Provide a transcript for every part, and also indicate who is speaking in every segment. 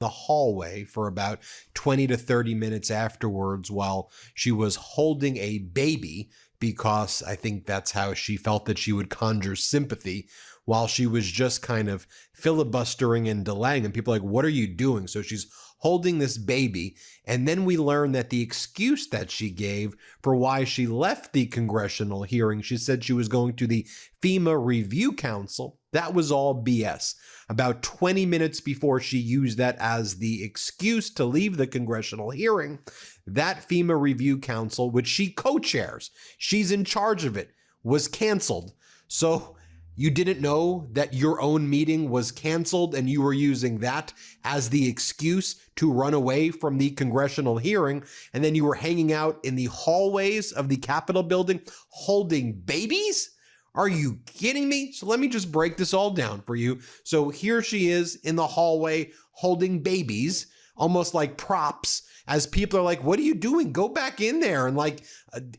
Speaker 1: the hallway for about 20 to 30 minutes afterwards while she was holding a baby, because I think that's how she felt that she would conjure sympathy, while she was just kind of filibustering and delaying. And people are like, what are you doing? So she's holding this baby. And then we learn that the excuse that she gave for why she left the congressional hearing, she said she was going to the FEMA Review Council. That was all BS. About 20 minutes before she used that as the excuse to leave the congressional hearing, that FEMA Review Council, which she co-chairs, she's in charge of it, was canceled. So you didn't know that your own meeting was canceled and you were using that as the excuse to run away from the congressional hearing, and then you were hanging out in the hallways of the Capitol building holding babies? Are you kidding me? So let me just break this all down for you. So here she is in the hallway holding babies, almost like props, as people are like, what are you doing? Go back in there and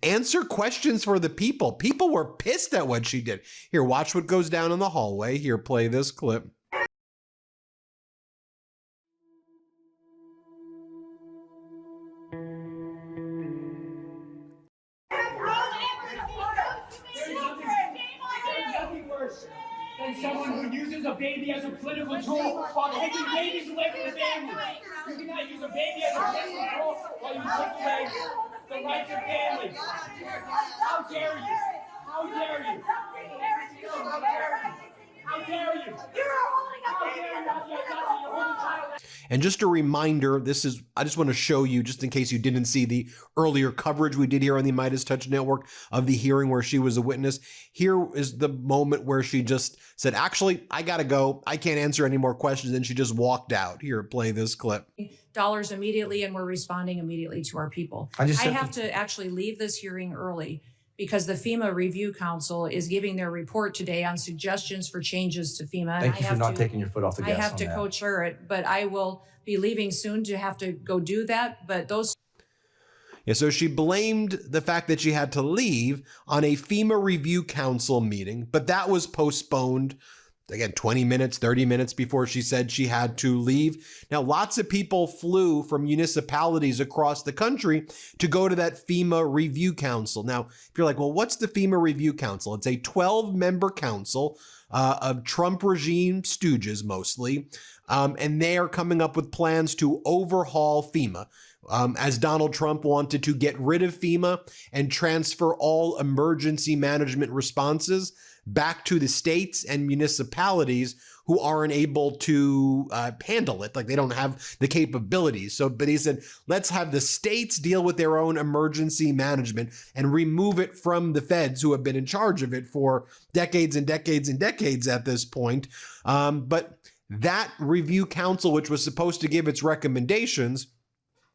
Speaker 1: answer questions for the people. People were pissed at what she did. Here, watch what goes down in the hallway. Here, play this clip.
Speaker 2: And someone who uses a baby as a political tool while taking babies away from the family. You cannot use a baby as a political tool while you take away the rights of families. How dare you? How dare you? How dare you? How dare you? You're holding a baby. You're holding a child.
Speaker 1: And just a reminder, I just want to show you, just in case you didn't see the earlier coverage we did here on the Midas Touch Network of the hearing where she was a witness. Here is the moment where she just said, actually, I got to go. I can't answer any more questions. And she just walked out. Here, play this clip.
Speaker 3: Dollars immediately, and we're responding immediately to our people. I have to actually leave this hearing early because the FEMA Review Council is giving their report today on suggestions for changes to FEMA.
Speaker 4: Thank you for not taking your foot off the gas.
Speaker 3: I have to co-chair it, but I will be leaving soon to have to go do that. But those.
Speaker 1: Yeah, so she blamed the fact that she had to leave on a FEMA Review Council meeting, but that was postponed. Again, 20 minutes, 30 minutes before she said she had to leave. Now, lots of people flew from municipalities across the country to go to that FEMA Review Council. Now, if you're like, well, what's the FEMA Review Council? It's a 12-member council of Trump regime stooges mostly, and they are coming up with plans to overhaul FEMA. As Donald Trump wanted to get rid of FEMA and transfer all emergency management responses back to the states and municipalities who aren't able to handle it. Like, they don't have the capabilities. But he said, let's have the states deal with their own emergency management and remove it from the feds, who have been in charge of it for decades and decades and decades at this point. But that review council, which was supposed to give its recommendations,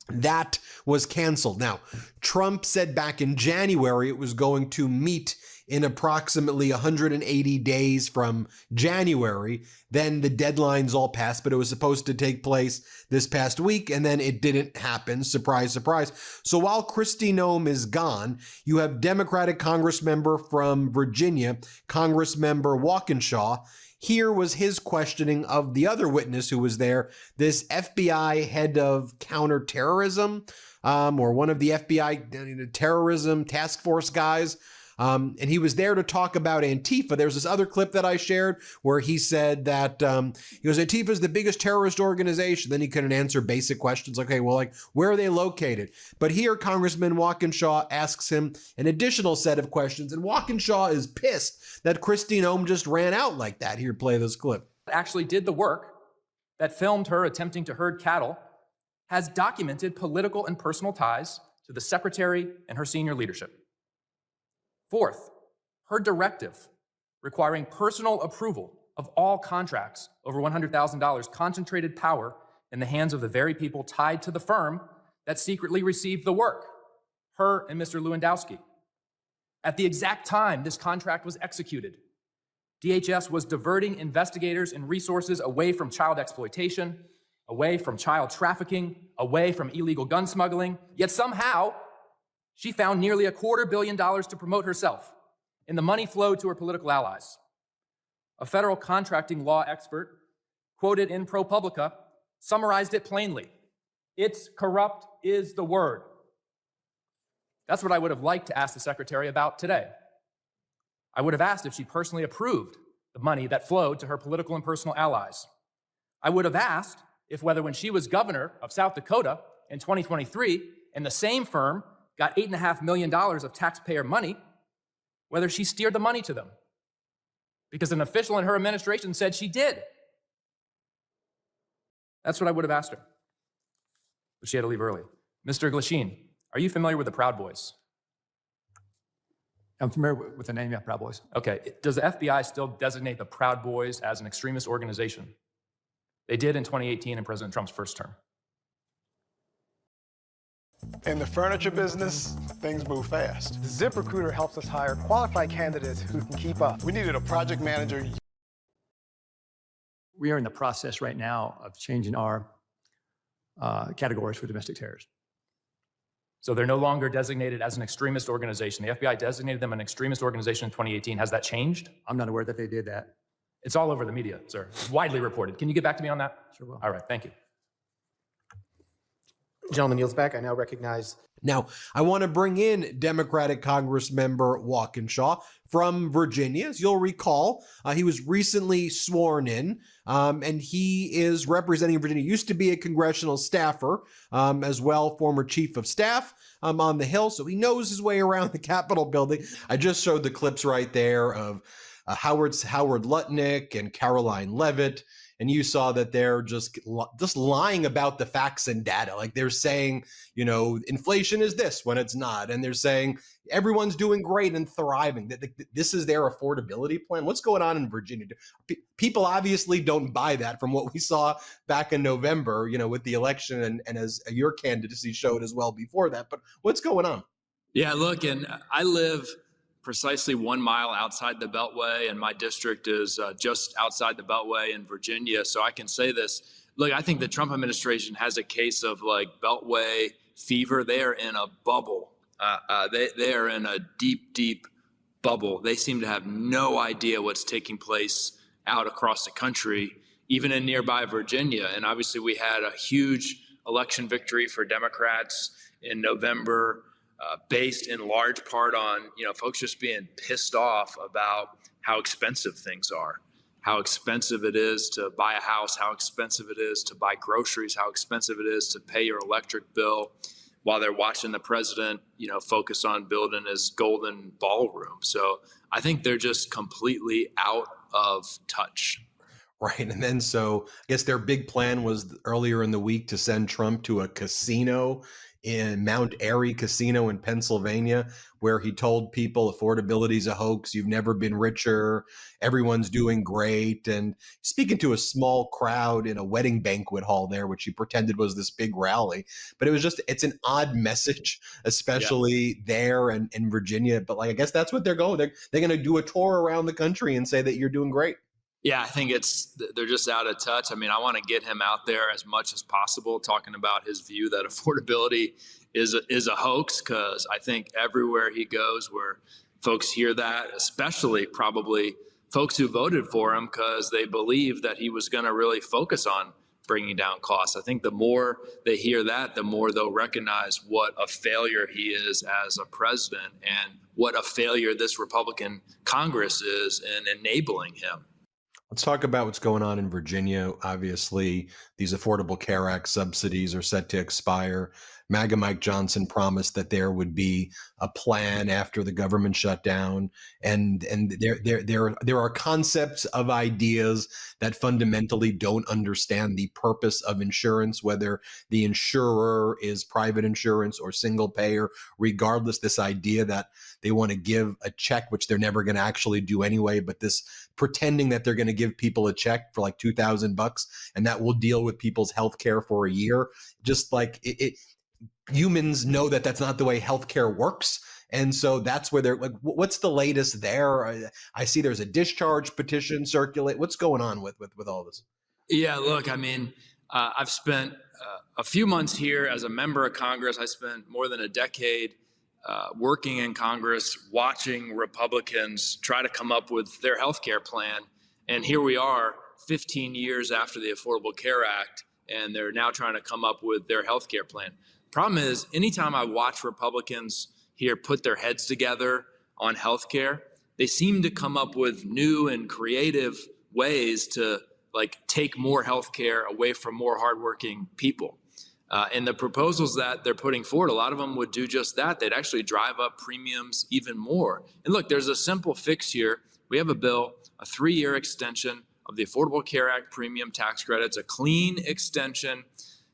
Speaker 1: that was canceled. Now, Trump said back in January it was going to meet in approximately 180 days from January. Then the deadlines all passed, but it was supposed to take place this past week, and then it didn't happen. Surprise, surprise. So while Kristi Noem is gone, you have Democratic Congressmember from Virginia, Congressmember Walkinshaw. Here was his questioning of the other witness who was there, this FBI head of counterterrorism, or one of the FBI terrorism task force guys. And he was there to talk about Antifa. There's this other clip that I shared where he said that he goes, Antifa is the biggest terrorist organization. Then he couldn't answer basic questions. Okay, well, where are they located? But here, Congressman Walkinshaw asks him an additional set of questions, and Walkinshaw is pissed that Kristi Noem just ran out like that. Here, play this clip.
Speaker 5: Actually did the work that filmed her attempting to herd cattle, has documented political and personal ties to the secretary and her senior leadership. Fourth, her directive requiring personal approval of all contracts over $100,000 concentrated power in the hands of the very people tied to the firm that secretly received the work, her and Mr. Lewandowski. At the exact time this contract was executed, DHS was diverting investigators and resources away from child exploitation, away from child trafficking, away from illegal gun smuggling, yet somehow she found nearly $250 million to promote herself, and the money flowed to her political allies. A federal contracting law expert quoted in ProPublica summarized it plainly. It's corrupt is the word. That's what I would have liked to ask the secretary about today. I would have asked if she personally approved the money that flowed to her political and personal allies. I would have asked if whether when she was governor of South Dakota in 2023 and the same firm got $8.5 million of taxpayer money, whether she steered the money to them. Because an official in her administration said she did. That's what I would have asked her. But she had to leave early. Mr. Glasheen, are you familiar with the Proud Boys?
Speaker 4: I'm familiar with the name, yeah, Proud Boys.
Speaker 5: Okay, does the FBI still designate the Proud Boys as an extremist organization? They did in 2018 in President Trump's first term.
Speaker 6: In the furniture business, things move fast.
Speaker 7: ZipRecruiter helps us hire qualified candidates who can keep up.
Speaker 6: We needed a project manager.
Speaker 4: We are in the process right now of changing our categories for domestic terrorists.
Speaker 5: So they're no longer designated as an extremist organization. The FBI designated them an extremist organization in 2018. Has that changed?
Speaker 4: I'm not aware that they did that.
Speaker 5: It's all over the media, sir. It's widely reported. Can you get back to me on that?
Speaker 4: Sure will.
Speaker 5: All right, thank you.
Speaker 7: Gentleman yields back. I now recognize.
Speaker 1: Now, I want to bring in Democratic Congressmember Walkinshaw from Virginia. As you'll recall, he was recently sworn in, and he is representing Virginia. Used to be a congressional staffer, as well, former chief of staff on the Hill, so he knows his way around the Capitol building. I just showed the clips right there of Howard Lutnick and Caroline Leavitt. And you saw that they're just lying about the facts and data. Like they're saying, you know, inflation is this when it's not. And they're saying everyone's doing great and thriving. This is their affordability plan. What's going on in Virginia? People obviously don't buy that from what we saw back in November, you know, with the election and as your candidacy showed as well before that. But what's going on?
Speaker 8: Yeah, look, and I live precisely 1 mile outside the Beltway, and my district is just outside the Beltway in Virginia. So I can say this. Look, I think the Trump administration has a case of like Beltway fever. They are in a bubble. They are in a deep, deep bubble. They seem to have no idea what's taking place out across the country, even in nearby Virginia. And obviously we had a huge election victory for Democrats in November, based in large part on, you know, folks just being pissed off about how expensive things are, how expensive it is to buy a house, how expensive it is to buy groceries, how expensive it is to pay your electric bill, while they're watching the president, you know, focus on building his golden ballroom. So I think they're just completely out of touch.
Speaker 1: Right. And then so I guess their big plan was earlier in the week to send Trump to a casino in Mount Airy Casino in Pennsylvania, where he told people affordability is a hoax. You've never been richer. Everyone's doing great. And speaking to a small crowd in a wedding banquet hall there, which he pretended was this big rally. But it was just, it's an odd message, especially there and in Virginia. But like, I guess that's what they're going. They're going to do a tour around the country and say that you're doing great.
Speaker 8: Yeah, I think they're just out of touch. I mean, I want to get him out there as much as possible, talking about his view that affordability is a hoax, because I think everywhere he goes where folks hear that, especially probably folks who voted for him because they believe that he was going to really focus on bringing down costs. I think the more they hear that, the more they'll recognize what a failure he is as a president and what a failure this Republican Congress is in enabling him.
Speaker 1: Let's talk about what's going on in Virginia. Obviously, these Affordable Care Act subsidies are set to expire. MAGA Mike Johnson promised that there would be a plan after the government shutdown, and there are concepts of ideas that fundamentally don't understand the purpose of insurance, whether the insurer is private insurance or single payer. Regardless, this idea that they want to give a check, which they're never going to actually do anyway, but this pretending that they're going to give people a check for like $2,000 and that will deal with people's health care for a year, just like humans know that that's not the way healthcare works. And so that's where they're like, what's the latest there? I see there's a discharge petition circulate. What's going on with all this?
Speaker 8: Yeah, look, I mean, I've spent a few months here as a member of Congress. I spent more than a decade working in Congress, watching Republicans try to come up with their healthcare plan. And here we are 15 years after the Affordable Care Act, and they're now trying to come up with their health care plan. Problem is, anytime I watch Republicans here put their heads together on health care, they seem to come up with new and creative ways to take more health care away from more hardworking people. And the proposals that they're putting forward, a lot of them would do just that. They'd actually drive up premiums even more. And look, there's a simple fix here. We have a bill, a 3-year extension of the Affordable Care Act premium tax credits, a clean extension.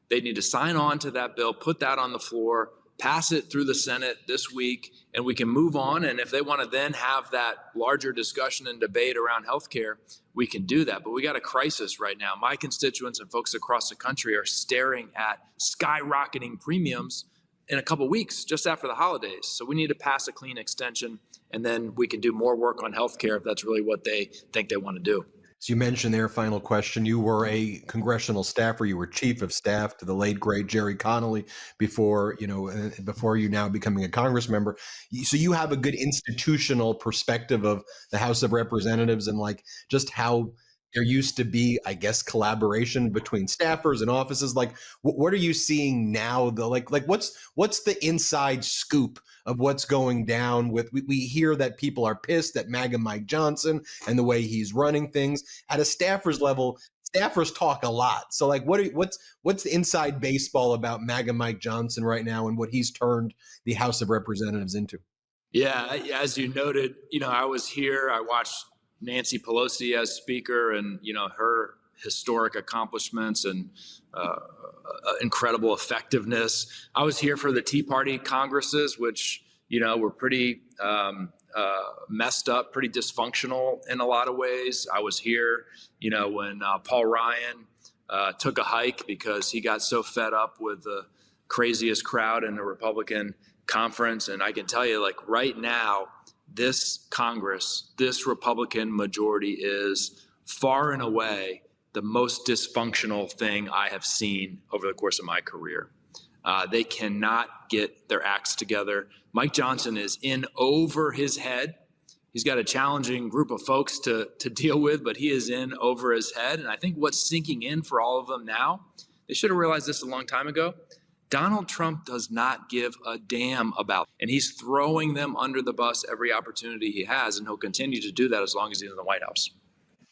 Speaker 8: They need to sign on to that bill, put that on the floor, pass it through the Senate this week, and we can move on. And if they want to then have that larger discussion and debate around healthcare, we can do that. But we got a crisis right now. My constituents and folks across the country are staring at skyrocketing premiums in a couple weeks, just after the holidays. So we need to pass a clean extension, and then we can do more work on healthcare if that's really what they think they want to do.
Speaker 1: So you mentioned there, final question, you were a congressional staffer, you were chief of staff to the late, great Jerry Connolly before you now becoming a Congress member. So you have a good institutional perspective of the House of Representatives and just how there used to be, I guess, collaboration between staffers and offices. What are you seeing now? What's the inside scoop of what's going down with, we hear that people are pissed at MAGA Mike Johnson and the way he's running things. At a staffer's level, staffers talk a lot. So what's the inside baseball about MAGA Mike Johnson right now and what he's turned the House of Representatives into?
Speaker 8: Yeah, as you noted, I was here, I watched Nancy Pelosi as speaker and, her historic accomplishments and incredible effectiveness. I was here for the Tea Party Congresses, which, were pretty messed up, pretty dysfunctional in a lot of ways. I was here, when Paul Ryan took a hike because he got so fed up with the craziest crowd in the Republican conference. And I can tell you, right now, this Congress, this Republican majority is far and away the most dysfunctional thing I have seen over the course of my career. They cannot get their acts together. Mike Johnson is in over his head. He's got a challenging group of folks to deal with, but he is in over his head. And I think what's sinking in for all of them now, they should have realized this a long time ago, Donald Trump does not give a damn about, and he's throwing them under the bus every opportunity he has, and he'll continue to do that as long as he's in the White House.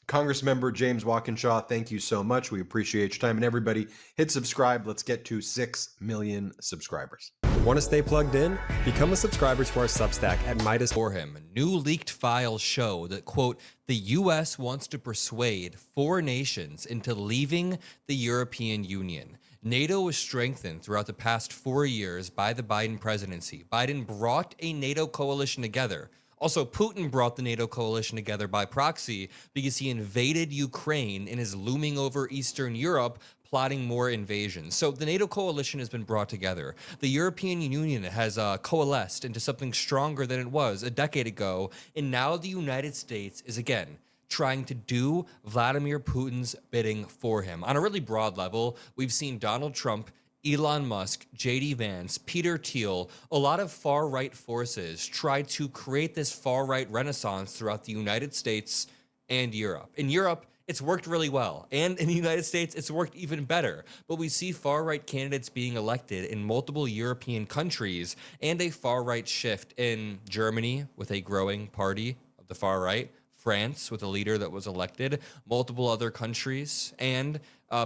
Speaker 1: Congressmember James Walkinshaw, thank you so much. We appreciate your time. And everybody, hit subscribe. Let's get to 6 million subscribers.
Speaker 9: Want to stay plugged in? Become a subscriber to our Substack at Midas.
Speaker 10: For him, new leaked files show that, quote, the U.S. wants to persuade 4 nations into leaving the European Union. NATO was strengthened throughout the past 4 years by the Biden presidency. Biden brought a NATO coalition together. Also, Putin brought the NATO coalition together by proxy because he invaded Ukraine and is looming over Eastern Europe, plotting more invasions. So the NATO coalition has been brought together. The European Union has coalesced into something stronger than it was a decade ago. And now the United States is again trying to do Vladimir Putin's bidding for him. On a really broad level, we've seen Donald Trump, Elon Musk, J.D. Vance, Peter Thiel, a lot of far-right forces try to create this far-right renaissance throughout the United States and Europe. In Europe, it's worked really well. And in the United States, it's worked even better. But we see far-right candidates being elected in multiple European countries and a far-right shift in Germany with a growing party of the far-right, France with a leader that was elected, multiple other countries, and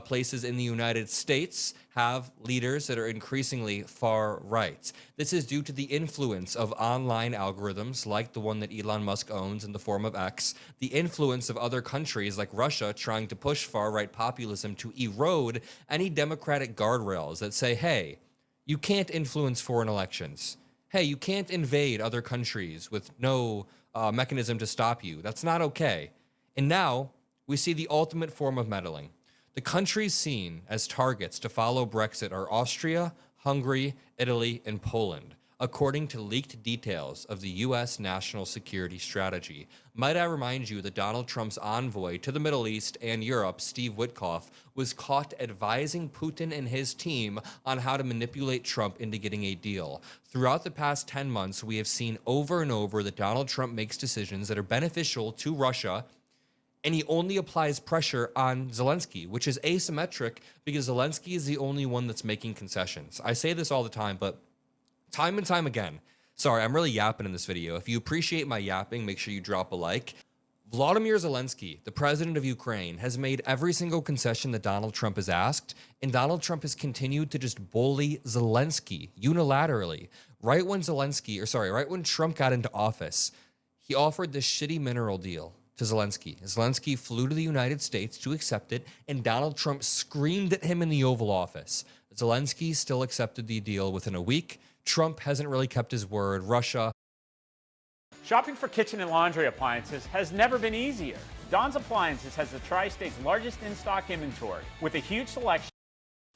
Speaker 10: places in the United States have leaders that are increasingly far right. This is due to the influence of online algorithms like the one that Elon Musk owns in the form of X, the influence of other countries like Russia trying to push far right populism to erode any democratic guardrails that say, hey, you can't influence foreign elections. Hey, you can't invade other countries with no mechanism to stop you. That's not okay. And now we see the ultimate form of meddling. The countries seen as targets to follow Brexit are Austria, Hungary, Italy, and Poland, according to leaked details of the U.S. national security strategy. Might I remind you that Donald Trump's envoy to the Middle East and Europe, Steve Witkoff, was caught advising Putin and his team on how to manipulate Trump into getting a deal. Throughout the past 10 months, we have seen over and over that Donald Trump makes decisions that are beneficial to Russia And he only applies pressure on Zelensky, which is asymmetric because Zelensky is the only one that's making concessions. I say this all the time, but time and time again, sorry, I'm really yapping in this video. If you appreciate my yapping, make sure you drop a like. Volodymyr Zelensky, the president of Ukraine, has made every single concession that Donald Trump has asked, and Donald Trump has continued to just bully Zelensky unilaterally. Right when Trump got into office, he offered this shitty mineral deal to Zelensky. Zelensky flew to the United States to accept it, and Donald Trump screamed at him in the Oval Office. Zelensky still accepted the deal within a week. Trump hasn't really kept his word. Russia.
Speaker 11: Shopping for kitchen and laundry appliances has never been easier. Dawn's Appliances has the Tri-State's largest in-stock inventory with a huge selection.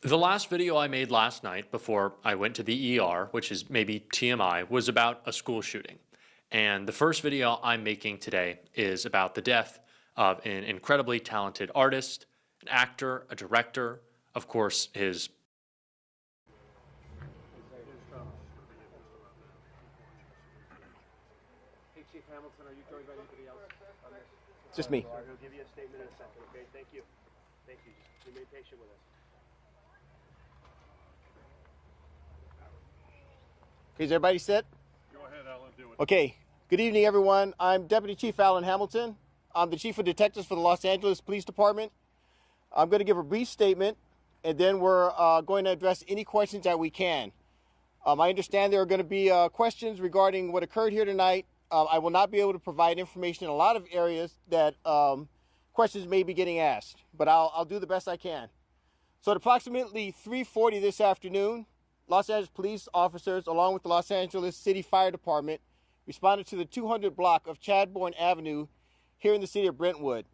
Speaker 12: The last video I made last night before I went to the ER, which is maybe TMI, was about a school shooting. And the first video I'm making today is about the death of an incredibly talented artist, an actor, a director, of course, his.
Speaker 7: Hey, Chief Hamilton, are you joined by anybody else on this?
Speaker 13: Just me.
Speaker 7: We'll give you a statement in a second, okay? Thank you. Thank you. Just remain patient with us.
Speaker 13: Okay, is everybody set?
Speaker 6: Go ahead, Alan, do it.
Speaker 13: Okay. Good evening, everyone. I'm Deputy Chief Alan Hamilton. I'm the Chief of Detectives for the Los Angeles Police Department. I'm going to give a brief statement, and then we're going to address any questions that we can. I understand there are going to be questions regarding what occurred here tonight. I will not be able to provide information in a lot of areas that questions may be getting asked, but I'll do the best I can. So at approximately 3:40 this afternoon, Los Angeles police officers, along with the Los Angeles City Fire Department, responded to the 200 block of Chadbourne Avenue here in the city of Brentwood.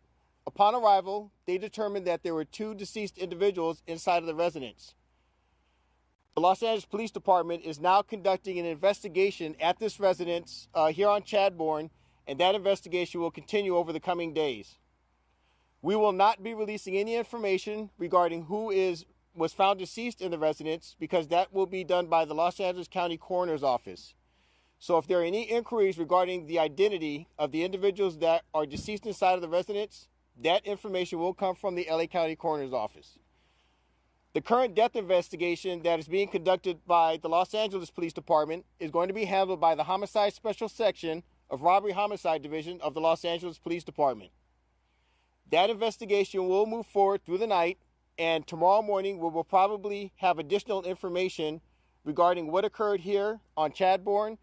Speaker 13: Upon arrival, they determined that there were 2 deceased individuals inside of the residence. The Los Angeles Police Department is now conducting an investigation at this residence here on Chadbourne, and that investigation will continue over the coming days. We will not be releasing any information regarding who was found deceased in the residence because that will be done by the Los Angeles County Coroner's Office. So if there are any inquiries regarding the identity of the individuals that are deceased inside of the residence, that information will come from the LA County Coroner's Office. The current death investigation that is being conducted by the Los Angeles Police Department is going to be handled by the Homicide Special Section of Robbery Homicide Division of the Los Angeles Police Department. That investigation will move forward through the night, and tomorrow morning we will probably have additional information regarding what occurred here on Chadbourne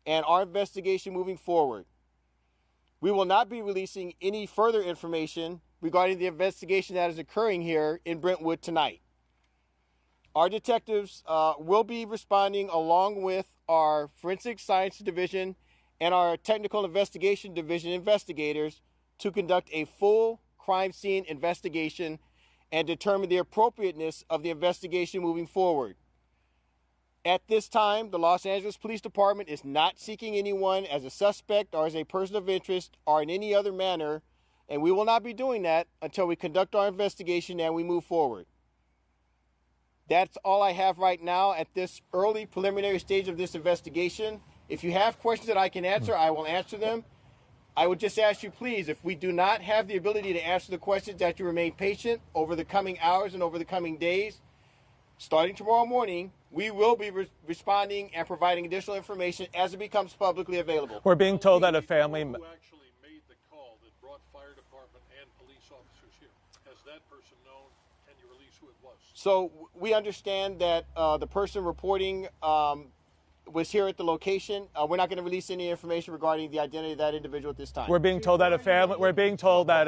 Speaker 13: and our investigation moving forward. We will not be releasing any further information regarding the investigation that is occurring here in Brentwood tonight. Our detectives will be responding along with our Forensic Science Division and our Technical Investigation Division investigators to conduct a full crime scene investigation and determine the appropriateness of the investigation moving forward. At this time, the Los Angeles Police Department is not seeking anyone as a suspect or as a person of interest or in any other manner, and we will not be doing that until we conduct our investigation and we move forward. That's all I have right now at this early preliminary stage of this investigation. If you have questions that I can answer, I will answer them. I would just ask you, please, if we do not have the ability to answer the questions, that you remain patient over the coming hours and over the coming days. Starting tomorrow morning, we will be responding and providing additional information as it becomes publicly available.
Speaker 14: We're being told that a family...
Speaker 6: Who actually made the call that brought fire department and police officers here? Has that person known? Can you release who it was?
Speaker 13: So we understand that the person reporting was here at the location. We're not going to release any information regarding the identity of that individual at this time.
Speaker 14: We're being told that a family... We're being told that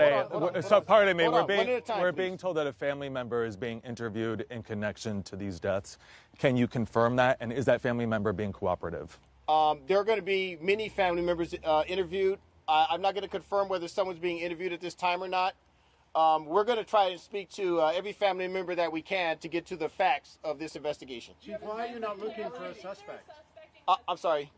Speaker 14: pardon me. We're being told that a family member is being interviewed in connection to these deaths. Can you confirm that? And is that family member being cooperative?
Speaker 13: There are going to be many family members interviewed. I'm not going to confirm whether someone's being interviewed at this time or not. We're going to try and speak to every family member that we can to get to the facts of this investigation.
Speaker 7: Chief, why are you not looking for a suspect?
Speaker 13: I'm sorry.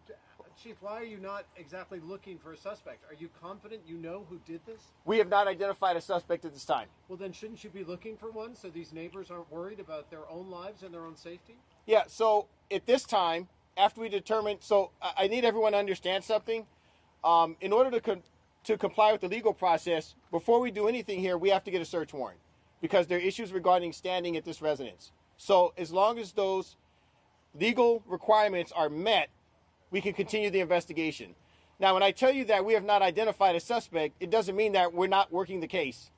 Speaker 7: Chief, why are you not exactly looking for a suspect? Are you confident you know who did this?
Speaker 13: We have not identified a suspect at this time.
Speaker 7: Well, then shouldn't you be looking for one so these neighbors aren't worried about their own lives and their own safety?
Speaker 13: Yeah, so at this time, after we determine, so I need everyone to understand something. In order to to comply with the legal process, before we do anything here, we have to get a search warrant because there are issues regarding standing at this residence. So as long as those legal requirements are met, we can continue the investigation. Now, when I tell you that we have not identified a suspect, it doesn't mean that we're not working the case.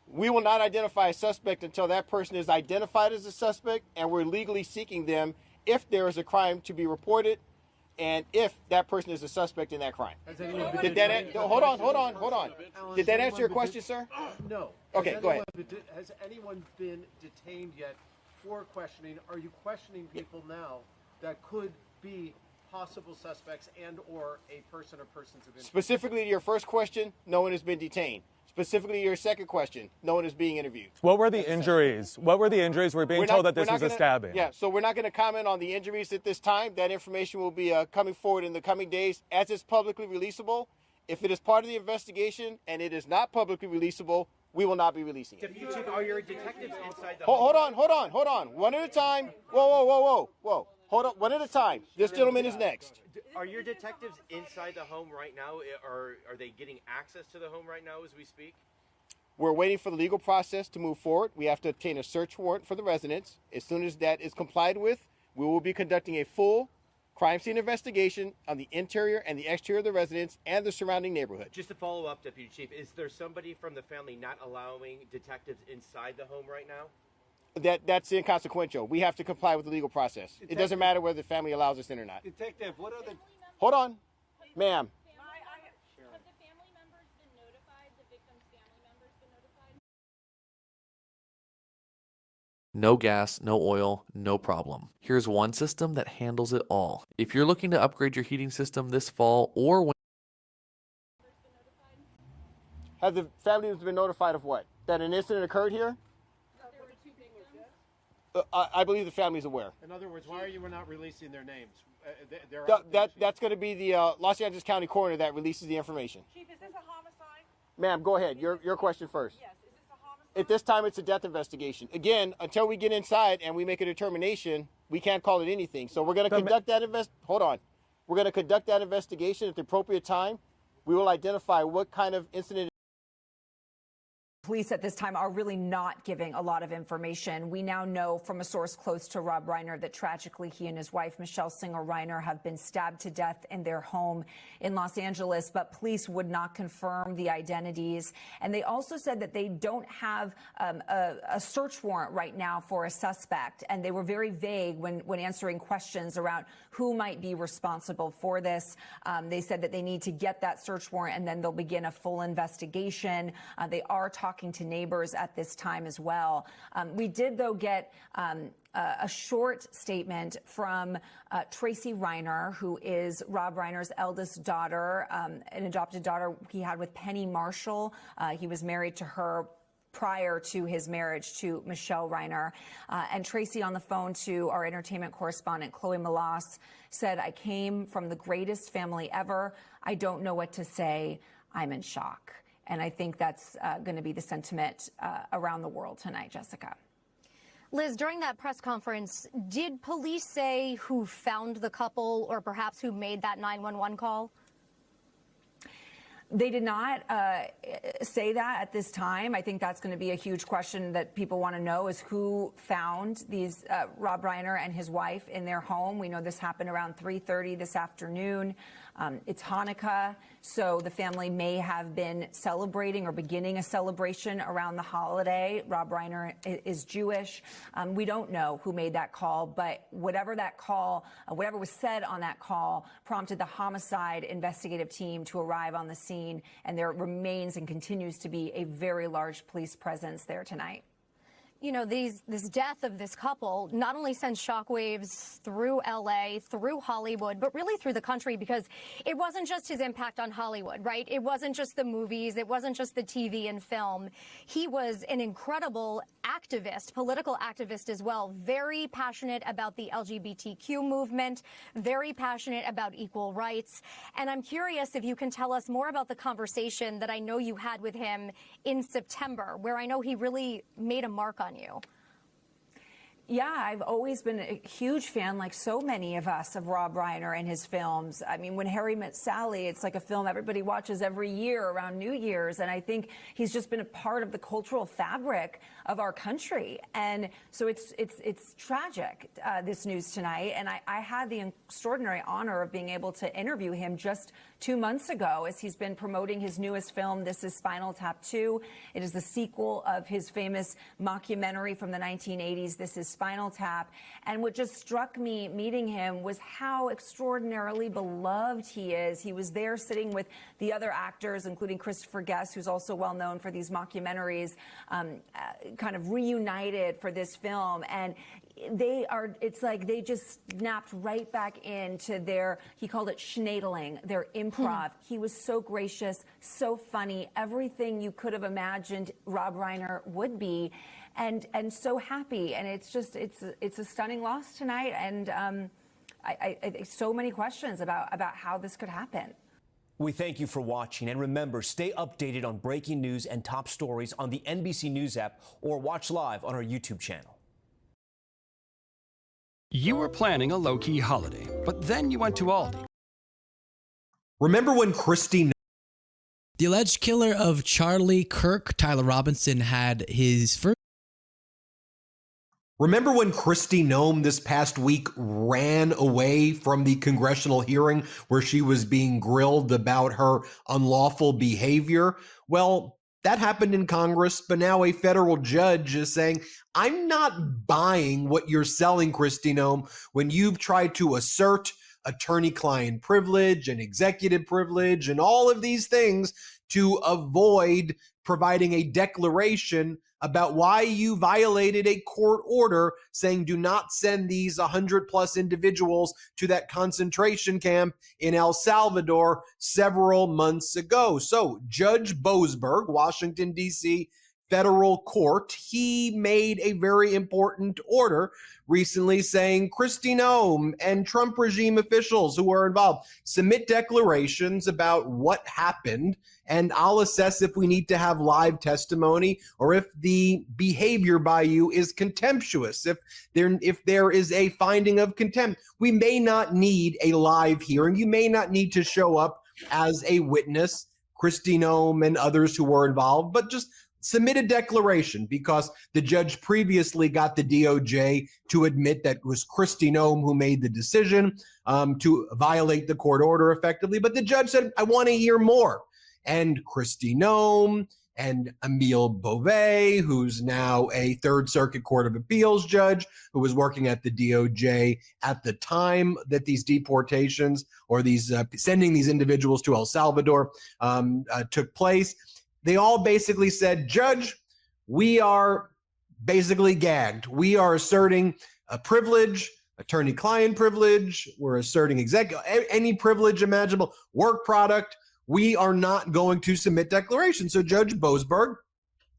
Speaker 13: We will not identify a suspect until that person is identified as a suspect, and we're legally seeking them if there is a crime to be reported and if that person is a suspect in that crime. Did that hold on. Did that answer your question, sir?
Speaker 7: No.
Speaker 13: Okay, go ahead.
Speaker 7: Has anyone been detained yet for questioning? Are you questioning people now that could be possible suspects and or a person or persons of interest?
Speaker 13: Specifically to your first question, no one has been detained. Specifically to your second question, no one is being interviewed.
Speaker 14: What were the injuries? What were the injuries? We're being told that this was a stabbing.
Speaker 13: Yeah, so we're not going to comment on the injuries at this time. That information will be coming forward in the coming days as it's publicly releasable. If it is part of the investigation and it is not publicly releasable, we will not be releasing it.
Speaker 15: Deputy Chief, are your detectives inside the
Speaker 13: Hold on. One at a time. Whoa. Hold on, one at a time. This gentleman is next.
Speaker 15: Are your detectives inside the home right now? Are they getting access to the home right now as we speak?
Speaker 13: We're waiting for the legal process to move forward. We have to obtain a search warrant for the residence. As soon as that is complied with, we will be conducting a full crime scene investigation on the interior and the exterior of the residence and the surrounding neighborhood.
Speaker 15: Just to follow up, Deputy Chief, is there somebody from the family not allowing detectives inside the home right now?
Speaker 13: That's inconsequential. We have to comply with the legal process. It doesn't matter whether the family allows us in or not.
Speaker 7: Detective, what are the...
Speaker 13: Hold on, ma'am.
Speaker 16: Have the family members been notified? The victim's family members been notified?
Speaker 17: No gas, no oil, no problem. Here's one system that handles it all. If you're looking to upgrade your heating system this fall or when
Speaker 13: Have the family been notified of what? That an incident occurred here? I believe the family's aware.
Speaker 7: In other words, why are you not releasing their names?
Speaker 13: That's going to be the Los Angeles County coroner that releases the information.
Speaker 16: Chief, is this a homicide?
Speaker 13: Ma'am, go ahead. Your question first.
Speaker 16: Yes, is this a homicide?
Speaker 13: At this time, it's a death investigation. Again, until we get inside and we make a determination, we can't call it anything. So we're going to conduct that We're going to conduct that investigation at the appropriate time. We will identify what kind of incident.
Speaker 18: Police at this time are really not giving a lot of information. We now know from a source close to Rob Reiner that tragically he and his wife, Michelle Singer Reiner, have been stabbed to death in their home in Los Angeles, but police would not confirm the identities. And they also said that they don't have a search warrant right now for a suspect. And they were very vague when answering questions around who might be responsible for this. They said that they need to get that search warrant and then they'll begin a full investigation. They are talking to neighbors at this time as well. We did, though, get a short statement from Tracy Reiner, who is Rob Reiner's eldest daughter, an adopted daughter he had with Penny Marshall. He was married to her prior to his marriage to Michelle Reiner. And Tracy, on the phone to our entertainment correspondent, Chloe Malas, said, "I came from the greatest family ever. I don't know what to say. I'm in shock." And I think that's going to be the sentiment around the world tonight, Jessica.
Speaker 16: Liz, during that press conference, did police say who found the couple or perhaps who made that 911 call?
Speaker 18: They did not say that at this time. I think that's going to be a huge question that people want to know is who found these Rob Reiner and his wife in their home. We know this happened around 3:30 this afternoon. It's Hanukkah, so the family may have been celebrating or beginning a celebration around the holiday. Rob Reiner is Jewish. We don't know who made that call, but whatever that call, whatever was said on that call prompted the homicide investigative team to arrive on the scene, and there remains and continues to be a very large police presence there tonight.
Speaker 16: You know, this death of this couple not only sends shockwaves through LA, through Hollywood, but really through the country, because it wasn't just his impact on Hollywood, right? It wasn't just the movies. It wasn't just the TV and film. He was an incredible activist, political activist as well, very passionate about the LGBTQ movement, very passionate about equal rights. And I'm curious if you can tell us more about the conversation that I know you had with him in September, where I know he really made a mark on you.
Speaker 18: Yeah, I've always been a huge fan, like so many of us, of Rob Reiner and his films. I mean, When Harry Met Sally, it's like a film everybody watches every year around New Year's. And I think he's just been a part of the cultural fabric of our country. And so it's tragic, this news tonight. And I had the extraordinary honor of being able to interview him just 2 months ago as he's been promoting his newest film. This is Spinal Tap 2. It is the sequel of his famous mockumentary from the 1980s. This is Spinal Tap. And what just struck me meeting him was how extraordinarily beloved he is. He was there sitting with the other actors, including Christopher Guest, who's also well known for these mockumentaries, kind of reunited for this film. And it's like they just snapped right back into their, he called it schnadeling, their improv. He was so gracious, so funny, everything you could have imagined Rob Reiner would be, and so happy. And it's just, it's a stunning loss tonight. And I so many questions about how this could happen.
Speaker 19: We thank you for watching, and remember, stay updated on breaking news and top stories on the NBC News app or watch live on our YouTube channel.
Speaker 20: You were planning a low-key holiday, but then you went to Aldi.
Speaker 1: Remember when Christy...
Speaker 21: The alleged killer of Charlie Kirk, Tyler Robinson, had his first...
Speaker 1: Remember when Kristi Noem this past week ran away from the congressional hearing where she was being grilled about her unlawful behavior? Well, that happened in Congress, but now a federal judge is saying, I'm not buying what you're selling, Kristi Noem, when you've tried to assert attorney-client privilege and executive privilege and all of these things to avoid providing a declaration about why you violated a court order saying do not send these 100+ individuals to that concentration camp in El Salvador several months ago. So Judge Boasberg, Washington, D.C. federal court, he made a very important order recently saying Kristi Noem and Trump regime officials who are involved submit declarations about what happened, and I'll assess if we need to have live testimony or if the behavior by you is contemptuous. If there is a finding of contempt, we may not need a live hearing. You may not need to show up as a witness, Kristi Noem and others who were involved, but just submit a declaration, because the judge previously got the DOJ to admit that it was Kristi Noem who made the decision to violate the court order effectively. But the judge said, I want to hear more. And Kristi Noem and Emile Beauvais, who's now a Third Circuit Court of Appeals judge who was working at the DOJ at the time that these deportations or these sending these individuals to El Salvador took place. They all basically said, Judge, we are basically gagged. We are asserting a privilege, attorney-client privilege. We're asserting any privilege imaginable, work product. We are not going to submit declarations. So Judge Boasberg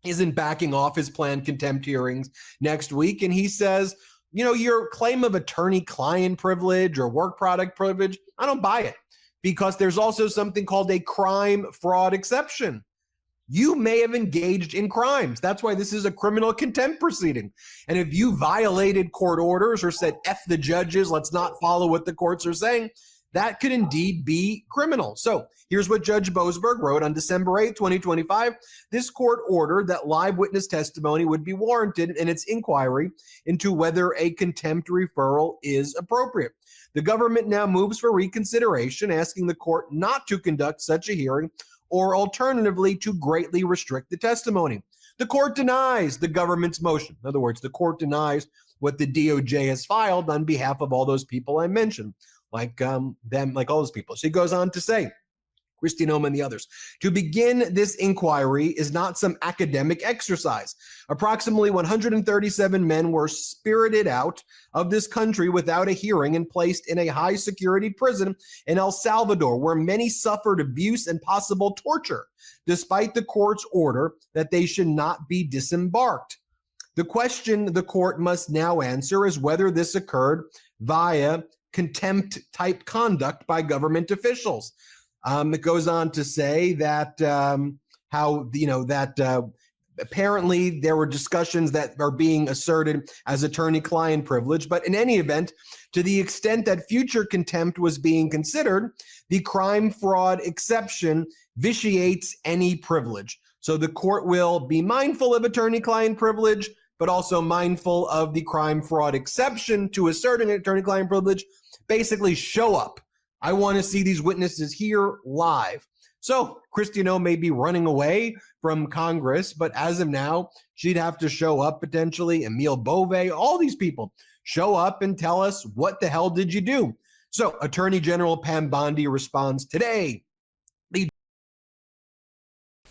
Speaker 1: isn't backing off his planned contempt hearings next week. And he says, you know, your claim of attorney-client privilege or work product privilege, I don't buy it, because there's also something called a crime fraud exception. You may have engaged in crimes. That's why this is a criminal contempt proceeding. And if you violated court orders or said, F the judges, let's not follow what the courts are saying, that could indeed be criminal. So here's what Judge Boasberg wrote on December 8, 2025. This court ordered that live witness testimony would be warranted in its inquiry into whether a contempt referral is appropriate. The government now moves for reconsideration, asking the court not to conduct such a hearing or alternatively to greatly restrict the testimony. The court denies the government's motion. In other words, the court denies what the DOJ has filed on behalf of all those people I mentioned, like all those people. So he goes on to say, Kristi Noem and the others, to begin this inquiry is not some academic exercise. Approximately 137 men were spirited out of this country without a hearing and placed in a high security prison in El Salvador, where many suffered abuse and possible torture, despite the court's order that they should not be disembarked. The question the court must now answer is whether this occurred via contempt type conduct by government officials. It goes on to say that apparently there were discussions that are being asserted as attorney-client privilege, but in any event, to the extent that future contempt was being considered, the crime fraud exception vitiates any privilege. So the court will be mindful of attorney-client privilege, but also mindful of the crime fraud exception to asserting attorney-client privilege. Basically, show up. I want to see these witnesses here live. So Christiano may be running away from Congress, but as of now, she'd have to show up potentially. Emile Bove, all these people show up and tell us, what the hell did you do? So Attorney General Pam Bondi responds today.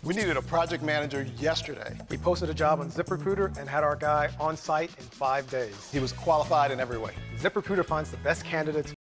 Speaker 2: We needed a project manager yesterday. We posted a job on ZipRecruiter and had our guy on site in 5 days. He was qualified in every way. ZipRecruiter finds the best candidates.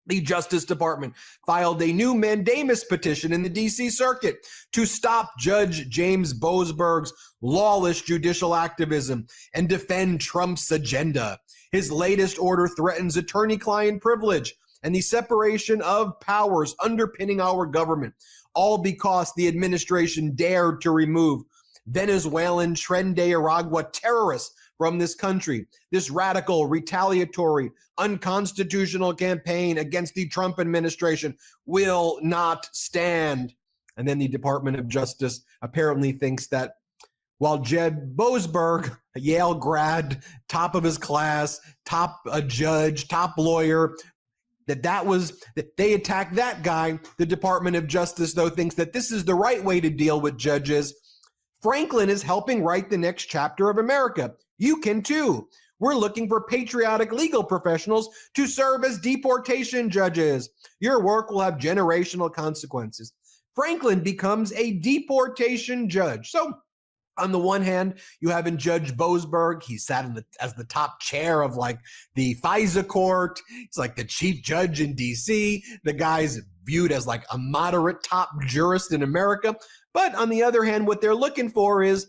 Speaker 1: The Justice Department filed a new mandamus petition in the D.C. Circuit to stop Judge James Boasberg's lawless judicial activism and defend Trump's agenda. His latest order threatens attorney-client privilege and the separation of powers underpinning our government, all because the administration dared to remove Venezuelan Tren de Aragua terrorists from this country. This radical, retaliatory, unconstitutional campaign against the Trump administration will not stand. And then the Department of Justice apparently thinks that while Jeb Boasberg, a Yale grad, top of his class, top judge, top lawyer, that they attacked that guy. The Department of Justice, though, thinks that this is the right way to deal with judges. Franklin is helping write the next chapter of America. You can too. We're looking for patriotic legal professionals to serve as deportation judges. Your work will have generational consequences. Franklin becomes a deportation judge. So on the one hand, you have in Judge Boasberg, he sat as the top chair of like the FISA court. He's like the chief judge in DC. The guy's viewed as like a moderate top jurist in America. But on the other hand, what they're looking for is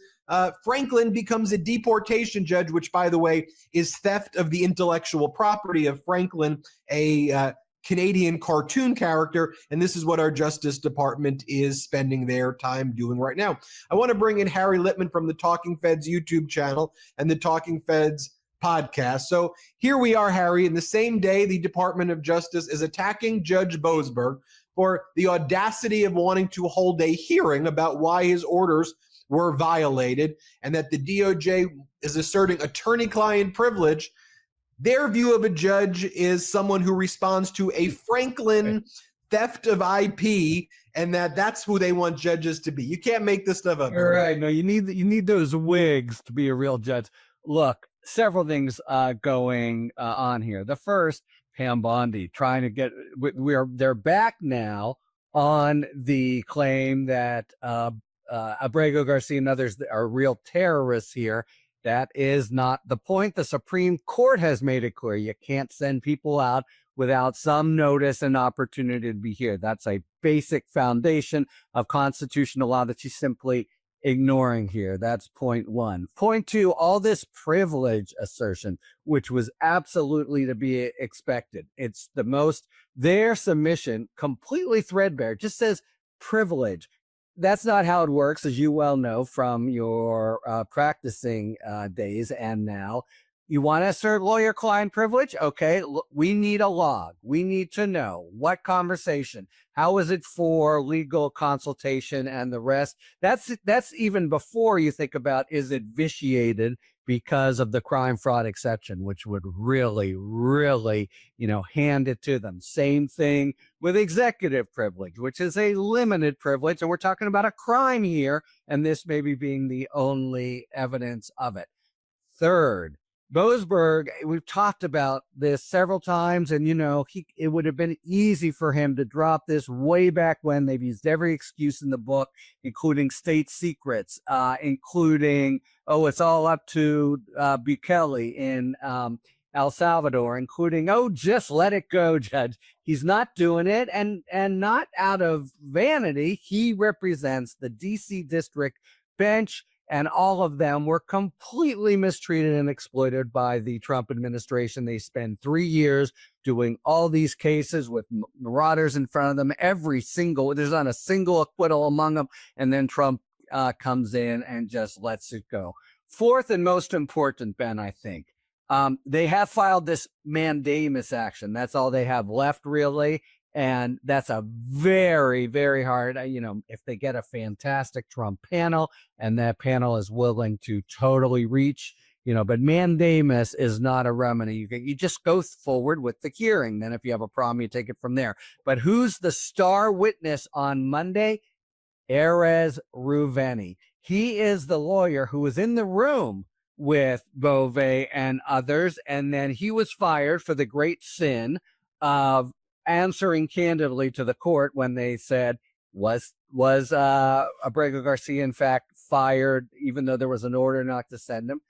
Speaker 1: Franklin becomes a deportation judge, which, by the way, is theft of the intellectual property of Franklin, a Canadian cartoon character. And this is what our Justice Department is spending their time doing right now. I want to bring in Harry Littman from the Talking Feds YouTube channel and the Talking Feds podcast. So here we are, Harry. In the same day, the Department of Justice is attacking Judge Boasberg for the audacity of wanting to hold a hearing about why his orders were violated, and that the DOJ is asserting attorney-client privilege. Their view of a judge is someone who responds to a Franklin theft of IP, and that's who they want judges to be. You can't make this stuff up.
Speaker 22: All right. No, you need those wigs to be a real judge. Look, several things going on here. The first, Pam Bondi trying to get they're back now on the claim that Abrego Garcia and others are real terrorists here. That is not the point. The Supreme Court has made it clear you can't send people out without some notice and opportunity to be here. That's a basic foundation of constitutional law that she's simply ignoring here. That's point one. Point two, all this privilege assertion, which was absolutely to be expected. It's the most, their submission, completely threadbare, just says privilege. That's not how it works, as you well know from your practicing days and now. You want to assert lawyer-client privilege? Okay, we need a log. We need to know what conversation. How is it for legal consultation and the rest? That's even before you think about, is it vitiated because of the crime fraud exception, which would really, really, hand it to them. Same thing with executive privilege, which is a limited privilege. And we're talking about a crime here, and this maybe being the only evidence of it. Third, Boasberg, we've talked about this several times, and it would have been easy for him to drop this way back when. They've used every excuse in the book, including state secrets, including, it's all up to Bukele in El Salvador, including, just let it go, Judge. He's not doing it, and not out of vanity. He represents the D.C. District Bench, and all of them were completely mistreated and exploited by the Trump administration. They spend 3 years doing all these cases with marauders in front of them. There's not a single acquittal among them. And then Trump comes in and just lets it go. Fourth and most important, Ben, I think, they have filed this mandamus action. That's all they have left, really. And that's a very, very hard, if they get a fantastic Trump panel and that panel is willing to totally reach, but mandamus is not a remedy. You just go forward with the hearing. Then if you have a problem, you take it from there. But who's the star witness on Monday? Erez Ruveni. He is the lawyer who was in the room with Beauvais and others, and then he was fired for the great sin of answering candidly to the court when they said, was Abrego Garcia in fact fired, even though there was an order not to send him?